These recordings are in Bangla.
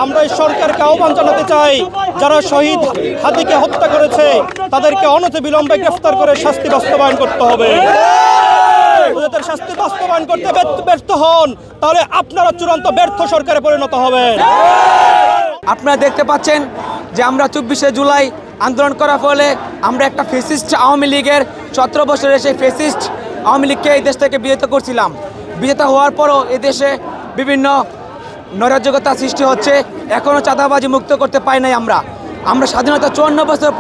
আমরা এই সরকারকে আহ্বান জানাতে চাই, যারা শহীদ হাদিকে হত্যা করেছে তাদেরকে অনতিবিলম্বে গ্রেফতার করে শাস্তি বাস্তবায়ন করতে হবে। যাদের শাস্তি বাস্তবায়ন করতে ব্যর্থ হন, তাহলে আপনারা চূড়ান্ত ব্যর্থ সরকারে পরিণত হবেন। আপনারা দেখতে পাচ্ছেন যে আমরা 24শে জুলাই আন্দোলন করার ফলে আমরা একটা ফ্যাসিস্ট আওয়ামী লীগের 17 বছরের সেই ফ্যাসিস্ট আওয়ামী লীগকে এই দেশ থেকে বিরত করছিলাম। বিরত হওয়ার পরও এদেশে বিভিন্ন নৈরাজ্যতা সৃষ্টি হচ্ছে, এখনও চাঁদাবাজি মুক্ত করতে পারি নাই। আমরা স্বাধীনতা 54 বছর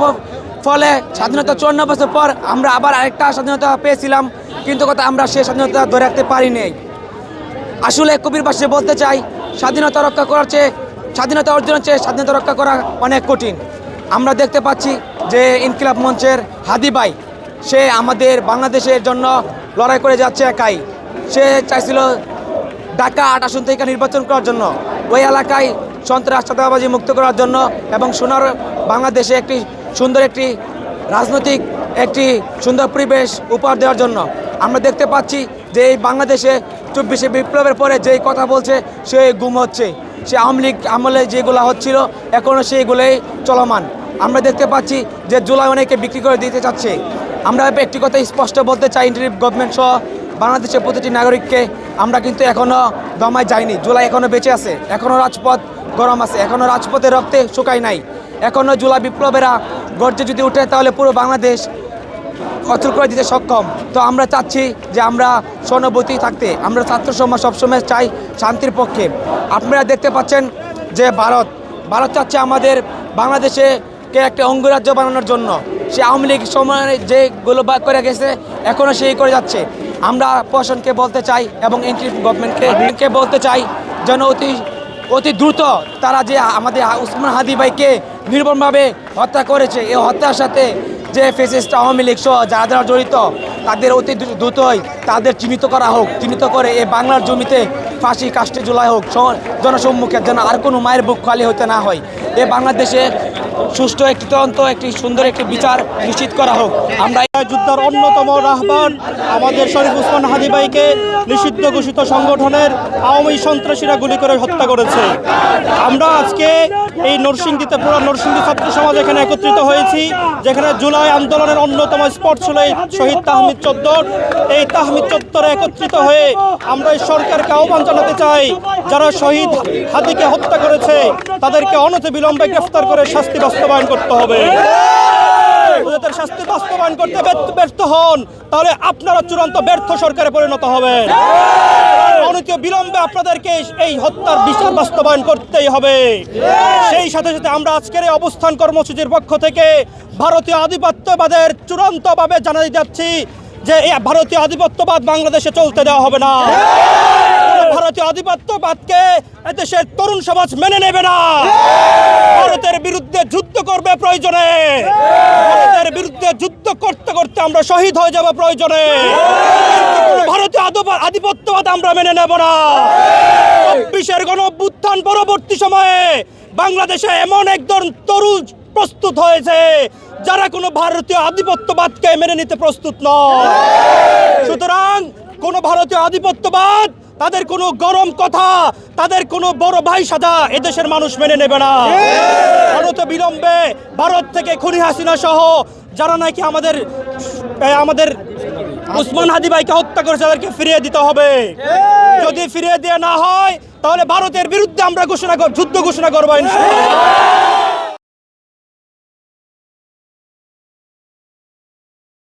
ফলে স্বাধীনতা 54 বছর পর আমরা আবার আরেকটা স্বাধীনতা পেয়েছিলাম, কিন্তু কথা আমরা সেই স্বাধীনতা ধরে রাখতে পারিনি। আসলে কবির ভাষায় বলতে চাই, স্বাধীনতা রক্ষা করার চেয়ে স্বাধীনতা অর্জনের চেয়ে স্বাধীনতা রক্ষা করা অনেক কঠিন। আমরা দেখতে পাচ্ছি যে ইনকিলাব মঞ্চের হাদি ভাই, সে আমাদের বাংলাদেশের জন্য লড়াই করে যাচ্ছে একাই। সে চাইছিল ঢাকা 8 আসন থেকে নির্বাচন করার জন্য, ওই এলাকায় সন্ত্রাস চাঁদাবাজি মুক্ত করার জন্য এবং সোনার বাংলাদেশে একটি সুন্দর রাজনৈতিক সুন্দর পরিবেশ উপহার দেওয়ার জন্য। আমরা দেখতে পাচ্ছি যে এই বাংলাদেশে 24শে বিপ্লবের পরে যেই কথা বলছে সে গুম হচ্ছে। সে আওয়ামী লীগ আমলে যেগুলো হচ্ছিল এখনও সেইগুলোই চলমান। আমরা দেখতে পাচ্ছি যে জুলাই অনেকে বিক্রি করে দিতে চাচ্ছে। আমরা একটি কথা স্পষ্ট বলতে চাই, ইন্টারিম গভর্নমেন্ট সহ বাংলাদেশের প্রতিটি নাগরিককে, আমরা কিন্তু এখনও দমায় যাইনি। জুলাই এখনও বেঁচে আছে, এখনও রাজপথ গরম আছে, এখনও রাজপথের রক্তে শুকায় নাই। এখনও জুলাই বিপ্লবেরা গর্জে যদি উঠে তাহলে পুরো বাংলাদেশ অচল করে দিতে সক্ষম। তো আমরা চাচ্ছি যে আমরা সহানুভূতি থাকতে, আমরা ছাত্র সমাজ সবসময় চাই শান্তির পক্ষে। আপনারা দেখতে পাচ্ছেন যে ভারত চাচ্ছে আমাদের বাংলাদেশে একটা অঙ্গরাজ্য বানানোর জন্য। সে আওয়ামী লীগ সময় যেগুলো করে গেছে এখনও সেই করে যাচ্ছে। আমরা প্রশাসনকে বলতে চাই এবং ইন্টারিম গভর্নমেন্টকে বলতে চাই যেন অতি দ্রুত তারা যে আমাদের উসমান হাদি ভাইকে নির্মমভাবে হত্যা করেছে, এই হত্যার সাথে যে ফ্যাসিস্ট আওয়ামী লীগ সহ যারা জড়িত তাদের অতি দ্রুতই তাদের চিহ্নিত করা হোক। চিহ্নিত করে এই বাংলার জমিতে ফাঁসি কাস্টে ঝুলাই হোক জনসম্মুখে, যেন আর কোনো মায়ের বুক খালি হতে না হয়। এ বাংলাদেশে সুষ্ঠু একটি তদন্ত, সুন্দর বিচার নিশ্চিত করা হোক। আমরা যুদ্ধের অন্যতম রাহবার আমাদের শরীফ উসমান হাদি ভাইকে নিষিদ্ধ ঘোষিত সংগঠনের আওয়ামী সন্ত্রাসীরা গুলি করে হত্যা করেছে। আমরা আজকে এই নরসিংদীতে পুরো নরসিংদী ছাত্র সমাজ এখানে একত্রিত হয়েছি, যেখানে জুলাই আন্দোলনের অন্যতম স্পট ছিল এই শহীদ তাহমিদ চত্বর। এই তাহমিদ চত্বরে একত্রিত হয়ে আমরা এই সরকারকে আহ্বান জানাতে চাই, যারা শহীদ হাদিকে হত্যা করেছে তাদেরকে অনতিবিলম্বে গ্রেফতার করে শাস্তি বাস্তবায়ন করতে হবে। যাদের শাস্তি বাস্তবায়ন করতে ব্যর্থ হন, তাহলে আপনারা চূড়ান্ত ব্যর্থ সরকারে পরিণত হবেন। অনতি বিলম্বে আপনাদেরকে এই হত্যার বিচার বাস্তবায়ন করতেই হবে। সেই সাথে সাথে আমরা আজকের এই অবস্থান কর্মসূচির পক্ষ থেকে ভারতীয় আধিপত্যবাদের চূড়ান্তভাবে জানাতে যাচ্ছি যে এই ভারতীয় আধিপত্যবাদ বাংলাদেশে চলতে দেওয়া হবে না। ভারতীয় আধিপত্যবাদকে এদেশের তরুণ সমাজ মেনে নেবে না। ভারতের বিরুদ্ধে যুদ্ধ করবে প্রয়োজনে, ভারতের বিরুদ্ধে যুদ্ধ করতে করতে আমরা শহীদ হয়ে যাব প্রয়োজনে। ভারতীয় আধিপত্যবাদ আমরা মেনে নেব না। 24-এর গণঅভ্যুত্থান পরবর্তী সময়ে বাংলাদেশে এমন একজন তরুণ প্রস্তুত হয়েছে যারা কোনো ভারতীয় আধিপত্যবাদকে মেনে নিতে প্রস্তুত নয়। সুতরাং কোনো ভারতীয় আধিপত্যবাদ, তাদের কোনো গরম কথা, তাদের কোনো বড় ভাই সাজা এদেশের মানুষ মেনে নেবে না। অনতিবিলম্বে ভারত থেকে খুনি হাসিনা সহ যারা নাকি আমাদের উসমান হাদি ভাইকে হত্যা করেছে তাদেরকে ফিরিয়ে দিতে হবে। যদি ফিরিয়ে দেওয়া না হয় তাহলে ভারতের বিরুদ্ধে আমরা যুদ্ধ ঘোষণা করবো ইনশাআল্লাহ।